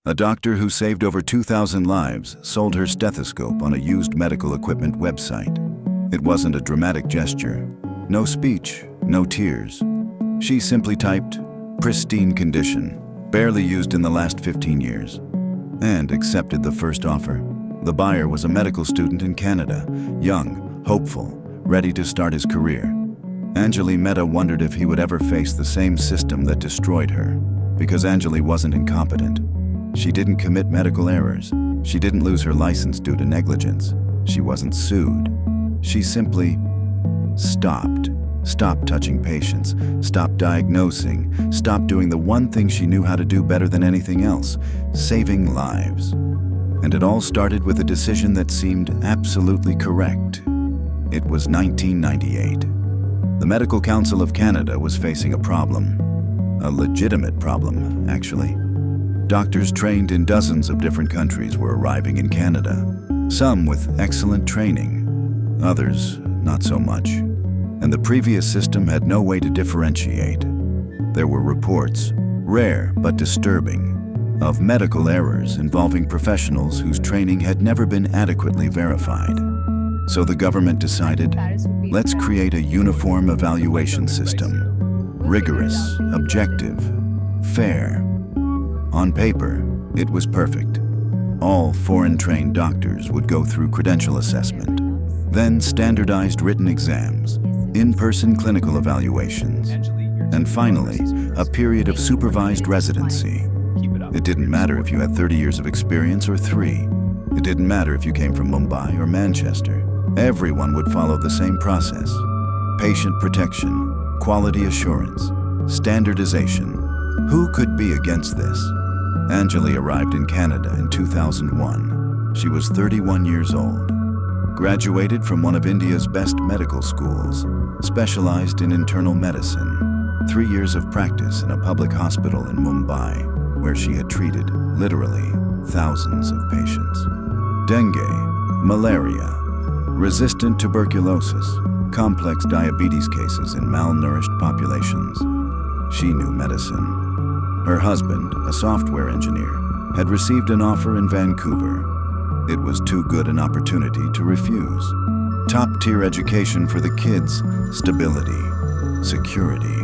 A doctor who saved over 2,000 lives sold her stethoscope on a used medical equipment website. It wasn't a dramatic gesture. No speech, no tears. She simply typed, "pristine condition, barely used in the last 15 years," and accepted the first offer. The buyer was a medical student in Canada, young, hopeful, ready to start his career. Anjali Mehta wondered if he would ever face the same system that destroyed her, because Anjali wasn't incompetent. She didn't commit medical errors. She didn't lose her license due to negligence. She wasn't sued. She simply stopped. Stopped touching patients, stopped diagnosing, stopped doing the one thing she knew how to do better than anything else, saving lives. And it all started with a decision that seemed absolutely correct. It was 1998. The Medical Council of Canada was facing a problem. A legitimate problem, actually. Doctors trained in dozens of different countries were arriving in Canada. Some with excellent training, others not so much. And the previous system had no way to differentiate. There were reports, rare but disturbing, of medical errors involving professionals whose training had never been adequately verified. So the government decided, let's create a uniform evaluation system. Rigorous, objective, fair. On paper, it was perfect. All foreign-trained doctors would go through credential assessment, then standardized written exams, in-person clinical evaluations, and finally, a period of supervised residency. It didn't matter if you had 30 years of experience or 3. It didn't matter if you came from Mumbai or Manchester. Everyone would follow the same process. Patient protection, quality assurance, standardization. Who could be against this? Anjali arrived in Canada in 2001. She was 31 years old. Graduated from one of India's best medical schools, specialized in internal medicine. 3 years of practice in a public hospital in Mumbai, where she had treated, literally, thousands of patients. Dengue, malaria, resistant tuberculosis, complex diabetes cases in malnourished populations. She knew medicine. Her husband, a software engineer, had received an offer in Vancouver. It was too good an opportunity to refuse. Top-tier education for the kids, stability, security.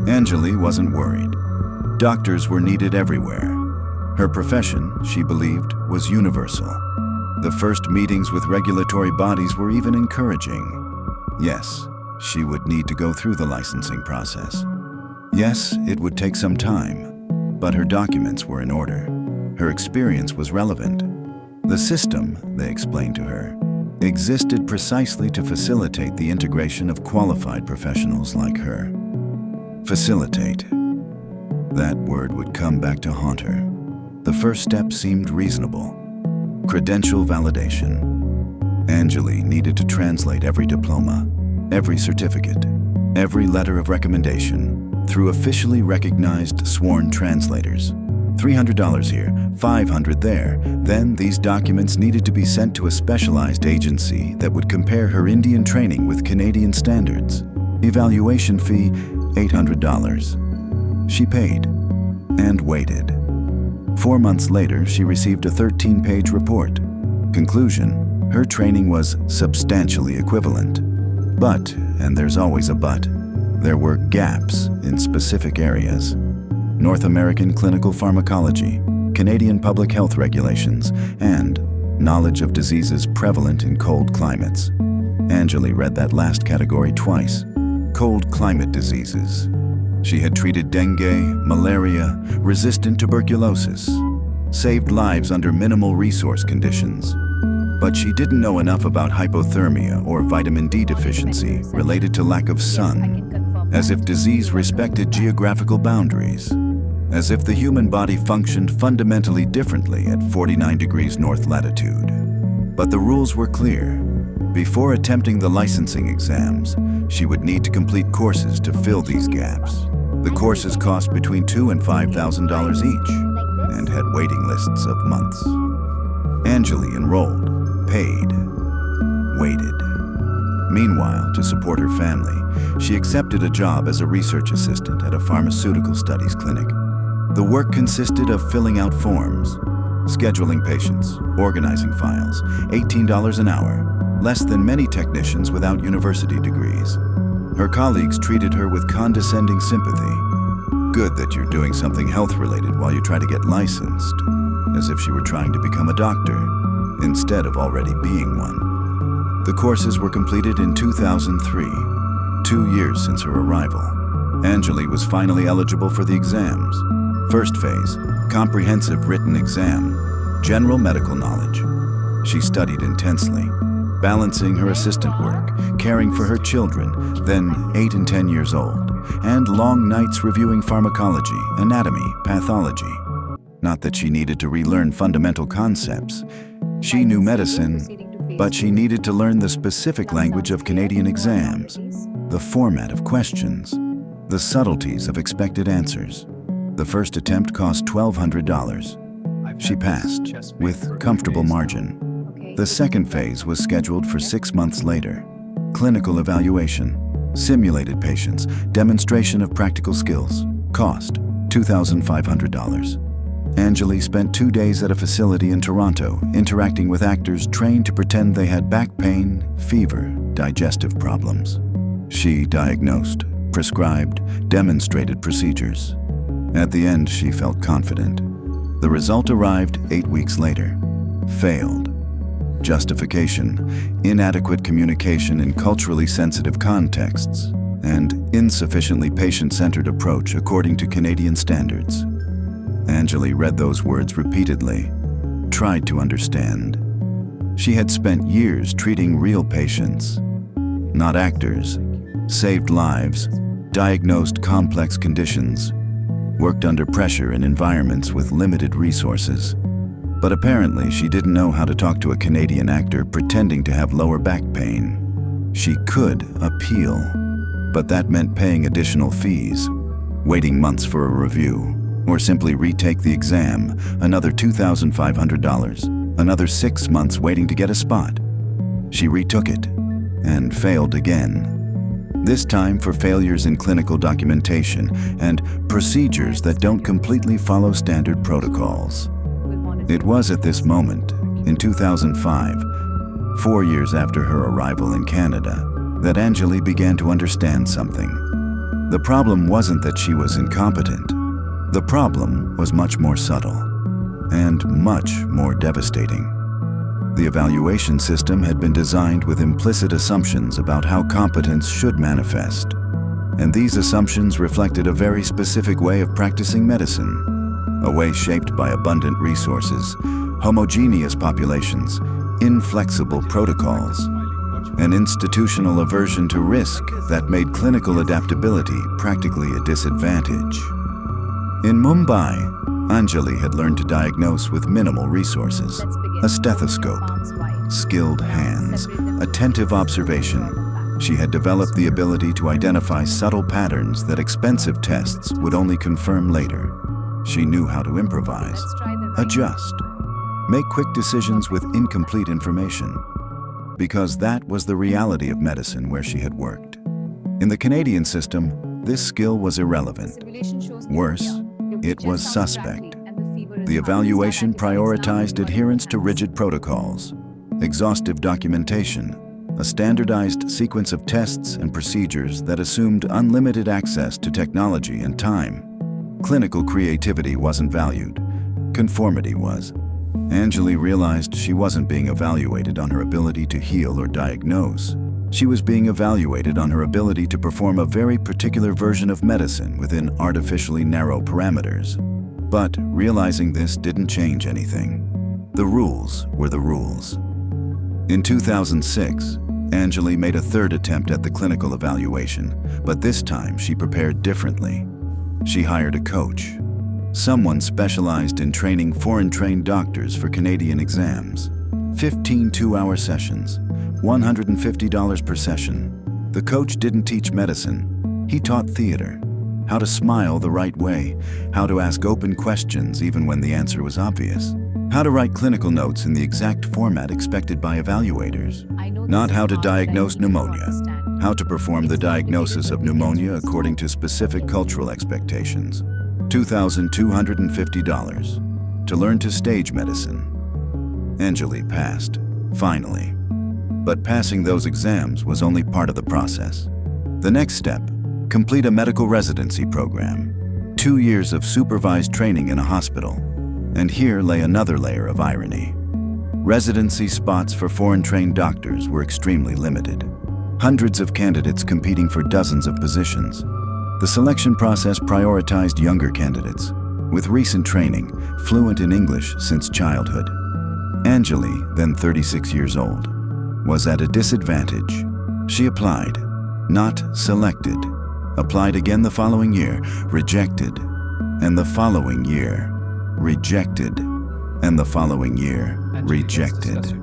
Anjali wasn't worried. Doctors were needed everywhere. Her profession, she believed, was universal. The first meetings with regulatory bodies were even encouraging. Yes, she would need to go through the licensing process. Yes, it would take some time, but her documents were in order. Her experience was relevant. The system, they explained to her, existed precisely to facilitate the integration of qualified professionals like her. Facilitate. That word would come back to haunt her. The first step seemed reasonable. Credential validation. Anjali needed to translate every diploma, every certificate, every letter of recommendation through officially recognized sworn translators. $300 here, $500 there. Then these documents needed to be sent to a specialized agency that would compare her Indian training with Canadian standards. Evaluation fee, $800. She paid and waited. 4 months later, she received a 13-page report. Conclusion, her training was substantially equivalent. But, and there's always a but, there were gaps in specific areas. North American clinical pharmacology, Canadian public health regulations, and knowledge of diseases prevalent in cold climates. Anjali read that last category twice. Cold climate diseases. She had treated dengue, malaria, resistant tuberculosis, saved lives under minimal resource conditions. But she didn't know enough about hypothermia or vitamin D deficiency related to lack of sun, as if disease respected geographical boundaries, as if the human body functioned fundamentally differently at 49 degrees north latitude. But the rules were clear. Before attempting the licensing exams, she would need to complete courses to fill these gaps. The courses cost between $2,000 and $5,000 each, and had waiting lists of months. Anjali enrolled, paid, waited. Meanwhile, to support her family, she accepted a job as a research assistant at a pharmaceutical studies clinic. The work consisted of filling out forms, scheduling patients, organizing files, $18 an hour, less than many technicians without university degrees. Her colleagues treated her with condescending sympathy. Good that you're doing something health-related while you try to get licensed, as if she were trying to become a doctor, instead of already being one. The courses were completed in 2003, 2 years since her arrival. Anjali was finally eligible for the exams. First phase, comprehensive written exam, general medical knowledge. She studied intensely, balancing her assistant work, caring for her children, then 8 and 10 years old, and long nights reviewing pharmacology, anatomy, pathology. Not that she needed to relearn fundamental concepts. She knew medicine, but she needed to learn the specific language of Canadian exams, the format of questions, the subtleties of expected answers. The first attempt cost $1,200. She passed, with comfortable margin. The second phase was scheduled for 6 months later. Clinical evaluation, simulated patients, demonstration of practical skills. Cost, $2,500. Anjali spent 2 days at a facility in Toronto, interacting with actors trained to pretend they had back pain, fever, digestive problems. She diagnosed, prescribed, demonstrated procedures. At the end, she felt confident. The result arrived 8 weeks later. Failed. Justification: inadequate communication in culturally sensitive contexts, and insufficiently patient-centered approach according to Canadian standards. Anjali read those words repeatedly, tried to understand. She had spent years treating real patients, not actors, saved lives, diagnosed complex conditions, worked under pressure in environments with limited resources. But apparently she didn't know how to talk to a Canadian actor pretending to have lower back pain. She could appeal, but that meant paying additional fees, waiting months for a review, or simply retake the exam, another $2,500, another 6 months waiting to get a spot. She retook it and failed again. This time for failures in clinical documentation and procedures that don't completely follow standard protocols. It was at this moment, in 2005, 4 years after her arrival in Canada, that Anjali began to understand something. The problem wasn't that she was incompetent. The problem was much more subtle and much more devastating. The evaluation system had been designed with implicit assumptions about how competence should manifest. And these assumptions reflected a very specific way of practicing medicine, a way shaped by abundant resources, homogeneous populations, inflexible protocols, an institutional aversion to risk that made clinical adaptability practically a disadvantage. In Mumbai, Anjali had learned to diagnose with minimal resources: a stethoscope, skilled hands, attentive observation. She had developed the ability to identify subtle patterns that expensive tests would only confirm later. She knew how to improvise, adjust, make quick decisions with incomplete information, because that was the reality of medicine where she had worked. In the Canadian system, this skill was irrelevant. Worse, it was suspect. The evaluation prioritized adherence to rigid protocols, exhaustive documentation, a standardized sequence of tests and procedures that assumed unlimited access to technology and time. Clinical creativity wasn't valued. Conformity was. Anjali realized she wasn't being evaluated on her ability to heal or diagnose. She was being evaluated on her ability to perform a very particular version of medicine within artificially narrow parameters. But realizing this didn't change anything. The rules were the rules. In 2006, Anjali made a third attempt at the clinical evaluation, but this time she prepared differently. She hired a coach, someone specialized in training foreign-trained doctors for Canadian exams. 15 two-hour sessions, $150 per session. The coach didn't teach medicine. He taught theater, how to smile the right way, how to ask open questions even when the answer was obvious, how to write clinical notes in the exact format expected by evaluators, not how to diagnose pneumonia, how to perform the diagnosis of pneumonia according to specific cultural expectations. $2,250 to learn to stage medicine. Anjali passed, finally. But passing those exams was only part of the process. The next step, complete a medical residency program. 2 years of supervised training in a hospital. And here lay another layer of irony. Residency spots for foreign-trained doctors were extremely limited. Hundreds of candidates competing for dozens of positions. The selection process prioritized younger candidates, with recent training, fluent in English since childhood. Anjali, then 36 years old, was at a disadvantage. She applied, not selected. Applied again the following year, rejected. And the following year, rejected. And the following year, rejected.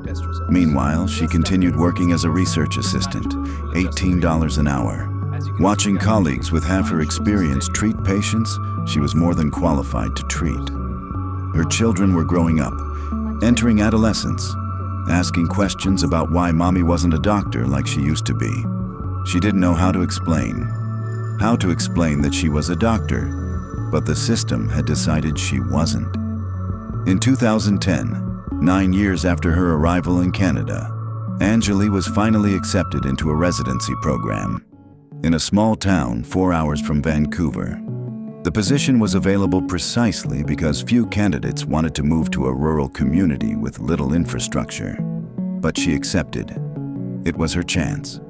Meanwhile, she continued working as a research assistant, $18 an hour. Watching colleagues with half her experience treat patients she was more than qualified to treat. Her children were growing up, entering adolescence, asking questions about why mommy wasn't a doctor like she used to be. She didn't know how to explain that she was a doctor, but the system had decided she wasn't. In 2010, 9 years after her arrival in Canada, Anjali was finally accepted into a residency program in a small town 4 hours from Vancouver. The position was available precisely because few candidates wanted to move to a rural community with little infrastructure. But she accepted. It was her chance.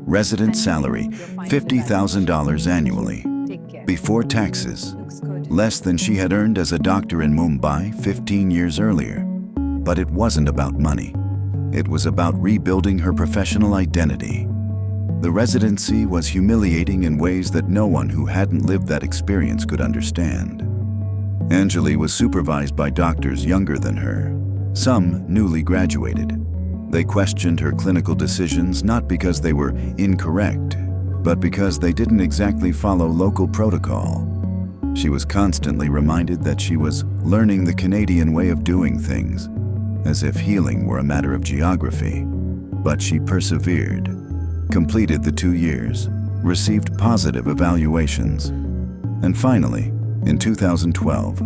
Resident salary, $50,000 annually. Before taxes, less than she had earned as a doctor in Mumbai 15 years earlier. But it wasn't about money. It was about rebuilding her professional identity. The residency was humiliating in ways that no one who hadn't lived that experience could understand. Anjali was supervised by doctors younger than her, some newly graduated. They questioned her clinical decisions not because they were incorrect, but because they didn't exactly follow local protocol. She was constantly reminded that she was learning the Canadian way of doing things, as if healing were a matter of geography. But she persevered, completed the 2 years, received positive evaluations. And finally, in 2012,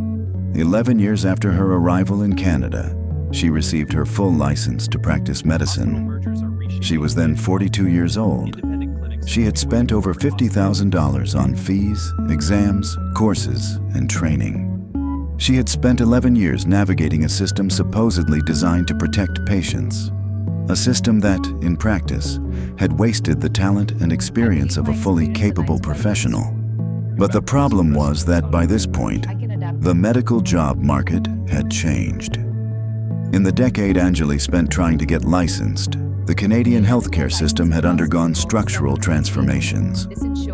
11 years after her arrival in Canada, she received her full license to practice medicine. She was then 42 years old. She had spent over $50,000 on fees, exams, courses, and training. She had spent 11 years navigating a system supposedly designed to protect patients. A system that, in practice, had wasted the talent and experience of a fully capable professional. But the problem was that by this point, the medical job market had changed. In the decade Anjali spent trying to get licensed, the Canadian healthcare system had undergone structural transformations.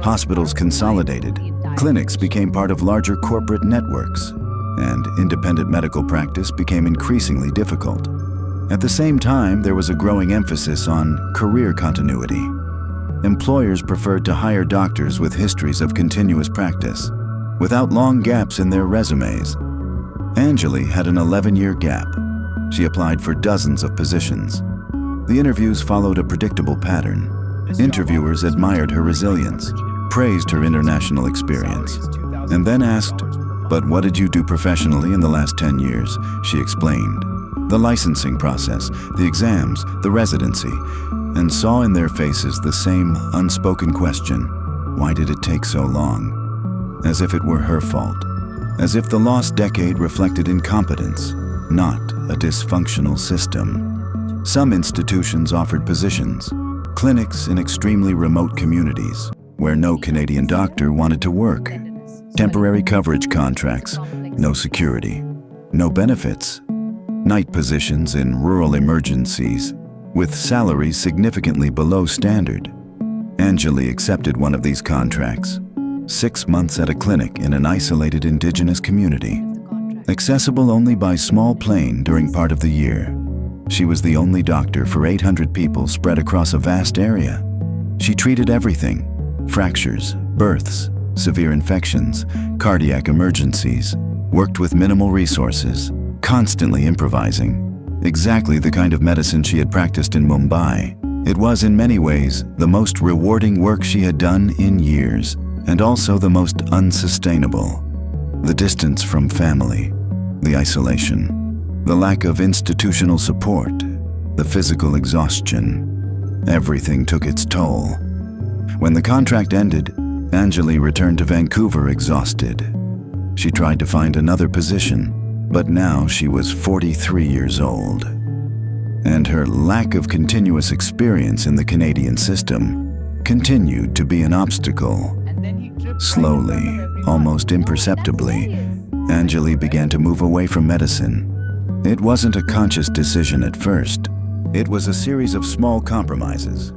Hospitals consolidated, clinics became part of larger corporate networks, and independent medical practice became increasingly difficult. At the same time, there was a growing emphasis on career continuity. Employers preferred to hire doctors with histories of continuous practice, without long gaps in their resumes. Anjali had an 11-year gap. She applied for dozens of positions. The interviews followed a predictable pattern. Interviewers admired her resilience, praised her international experience, and then asked, "But what did you do professionally in the last 10 years?" She explained. The licensing process, the exams, the residency, and saw in their faces the same unspoken question: why did it take so long? As if it were her fault. As if the lost decade reflected incompetence, not a dysfunctional system. Some institutions offered positions, clinics in extremely remote communities, where no Canadian doctor wanted to work. Temporary coverage contracts, no security, no benefits. Night positions in rural emergencies, with salaries significantly below standard. Anjali accepted one of these contracts. 6 months at a clinic in an isolated indigenous community, accessible only by small plane during part of the year. She was the only doctor for 800 people spread across a vast area. She treated everything: fractures, births, severe infections, cardiac emergencies, worked with minimal resources, constantly improvising. Exactly the kind of medicine she had practiced in Mumbai. It was in many ways the most rewarding work she had done in years, and also the most unsustainable. The distance from family, the isolation, the lack of institutional support, the physical exhaustion. Everything took its toll. When the contract ended, Anjali returned to Vancouver exhausted. She tried to find another position, but now she was 43 years old. And her lack of continuous experience in the Canadian system continued to be an obstacle. Slowly, almost imperceptibly, Anjali began to move away from medicine. It wasn't a conscious decision at first. It was a series of small compromises.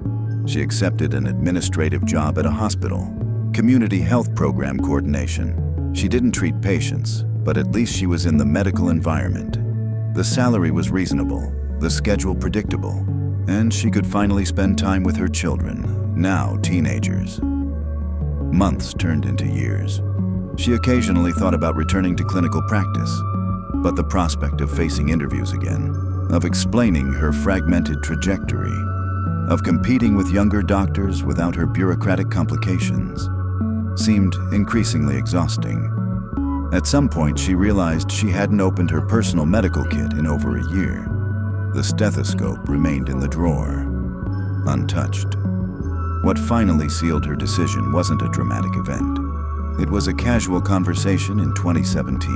She accepted an administrative job at a hospital, community health program coordination. She didn't treat patients, but at least she was in the medical environment. The salary was reasonable, the schedule predictable, and she could finally spend time with her children, now teenagers. Months turned into years. She occasionally thought about returning to clinical practice, but the prospect of facing interviews again, of explaining her fragmented trajectory, of competing with younger doctors without her bureaucratic complications, seemed increasingly exhausting. At some point, she realized she hadn't opened her personal medical kit in over a year. The stethoscope remained in the drawer, untouched. What finally sealed her decision wasn't a dramatic event. It was a casual conversation in 2017.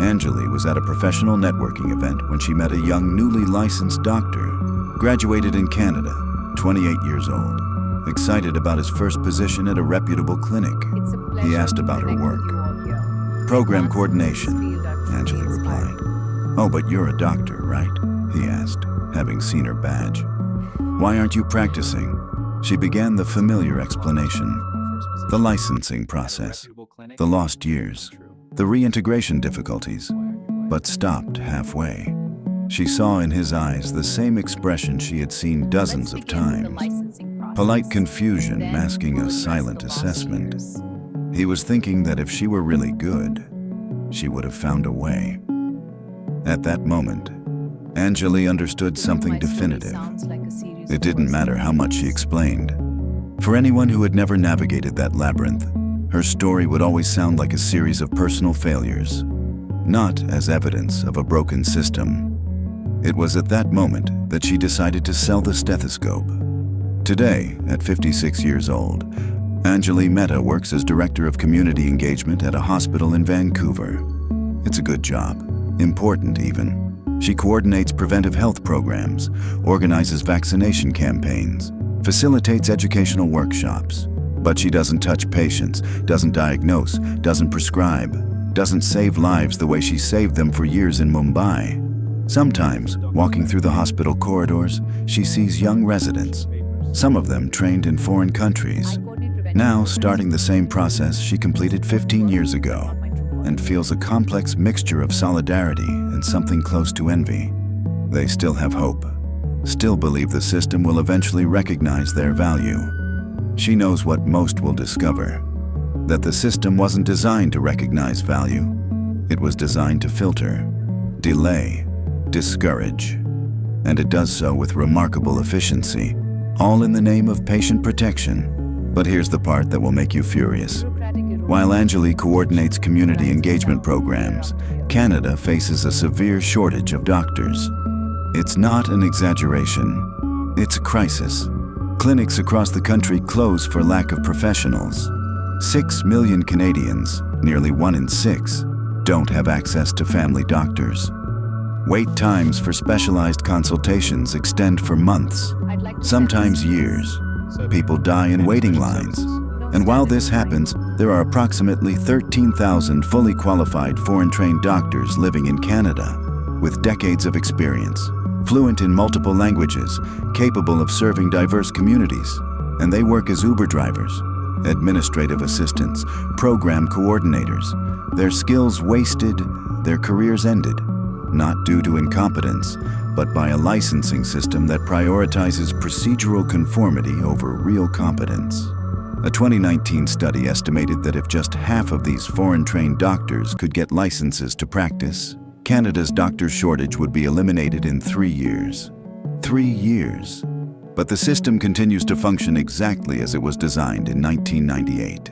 Anjali was at a professional networking event when she met a young, newly licensed doctor, graduated in Canada, 28 years old, excited about his first position at a reputable clinic. He asked about her work. Program coordination, Anjali replied. Oh, but you're a doctor, right? He asked, having seen her badge. Why aren't you practicing? She began the familiar explanation. The licensing process, the lost years, the reintegration difficulties, but stopped halfway. She saw in his eyes the same expression she had seen dozens of times. Polite confusion masking a silent assessment. He was thinking that if she were really good, she would have found a way. At that moment, Anjali understood something definitive. It didn't matter how much she explained. For anyone who had never navigated that labyrinth, her story would always sound like a series of personal failures, not as evidence of a broken system. It was at that moment that she decided to sell the stethoscope. Today, at 56 years old, Anjali Mehta works as Director of Community Engagement at a hospital in Vancouver. It's a good job, important even. She coordinates preventive health programs, organizes vaccination campaigns, facilitates educational workshops. But she doesn't touch patients, doesn't diagnose, doesn't prescribe, doesn't save lives the way she saved them for years in Mumbai. Sometimes, walking through the hospital corridors, she sees young residents, some of them trained in foreign countries, now starting the same process she completed 15 years ago, and feels a complex mixture of solidarity and something close to envy. They still have hope, still believe the system will eventually recognize their value. She knows what most will discover, that the system wasn't designed to recognize value. It was designed to filter, delay, discourage, and it does so with remarkable efficiency, all in the name of patient protection. But here's the part that will make you furious. While Anjali coordinates community engagement programs, Canada faces a severe shortage of doctors. It's not an exaggeration, it's a crisis. Clinics across the country close for lack of professionals. 6 million Canadians, nearly 1 in 6, don't have access to family doctors. Wait times for specialized consultations extend for months, sometimes years. People die in waiting lines. And while this happens, there are approximately 13,000 fully qualified foreign-trained doctors living in Canada, with decades of experience, fluent in multiple languages, capable of serving diverse communities. And they work as Uber drivers, administrative assistants, program coordinators. Their skills wasted, their careers ended, not due to incompetence, but by a licensing system that prioritizes procedural conformity over real competence. A 2019 study estimated that if just half of these foreign-trained doctors could get licenses to practice, Canada's doctor shortage would be eliminated in 3 years. 3 years. But the system continues to function exactly as it was designed in 1998.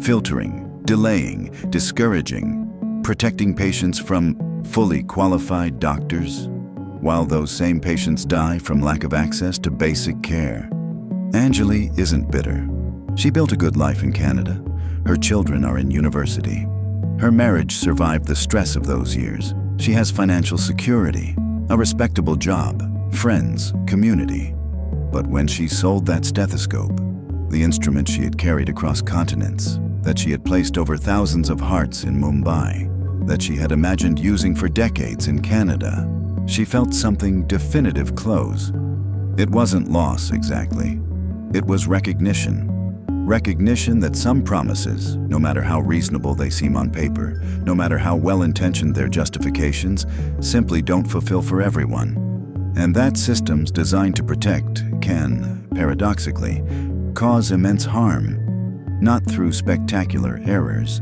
Filtering, delaying, discouraging, protecting patients from fully qualified doctors, while those same patients die from lack of access to basic care. Anjali isn't bitter. She built a good life in Canada. Her children are in university. Her marriage survived the stress of those years. She has financial security, a respectable job, friends, community. But when she sold that stethoscope, the instrument she had carried across continents, that she had placed over thousands of hearts in Mumbai, that she had imagined using for decades in Canada, she felt something definitive close. It wasn't loss exactly. It was recognition. Recognition that some promises, no matter how reasonable they seem on paper, no matter how well-intentioned their justifications, simply don't fulfill for everyone. And that systems designed to protect can, paradoxically, cause immense harm, not through spectacular errors,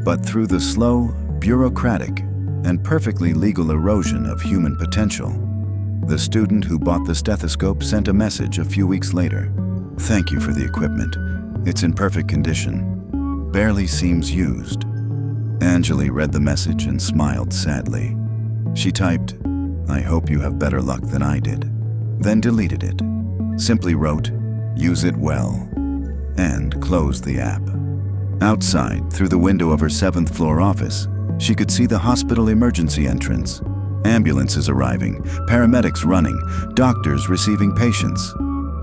but through the slow, bureaucratic, and perfectly legal erosion of human potential. The student who bought the stethoscope sent a message a few weeks later. "Thank you for the equipment. It's in perfect condition. Barely seems used." Anjali read the message and smiled sadly. She typed, "I hope you have better luck than I did," then deleted it. Simply wrote, "Use it well," and closed the app. Outside, through the window of her 7th floor office, she could see the hospital emergency entrance. Ambulances arriving, paramedics running, doctors receiving patients.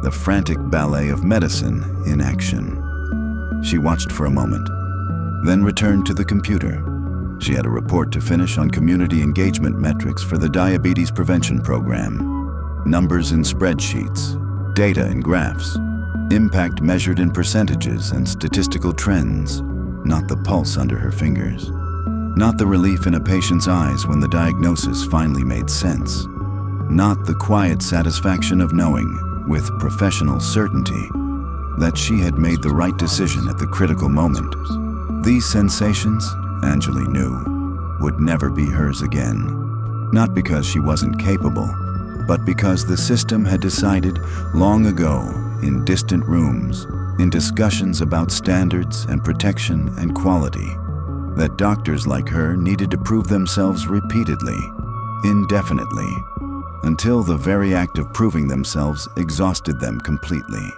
The frantic ballet of medicine in action. She watched for a moment, then returned to the computer. She had a report to finish on community engagement metrics for the diabetes prevention program. Numbers in spreadsheets, data in graphs, impact measured in percentages and statistical trends, not the pulse under her fingers. Not the relief in a patient's eyes when the diagnosis finally made sense. Not the quiet satisfaction of knowing, with professional certainty, that she had made the right decision at the critical moment. These sensations, Anjali knew, would never be hers again. Not because she wasn't capable, but because the system had decided long ago, in distant rooms, in discussions about standards and protection and quality, that doctors like her needed to prove themselves repeatedly, indefinitely, until the very act of proving themselves exhausted them completely.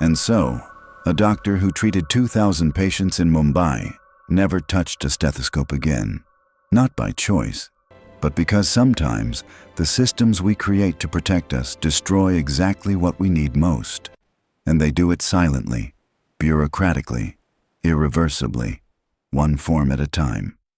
And so, a doctor who treated 2,000 patients in Mumbai never touched a stethoscope again. Not by choice, but because sometimes the systems we create to protect us destroy exactly what we need most. And they do it silently, bureaucratically, irreversibly, one form at a time.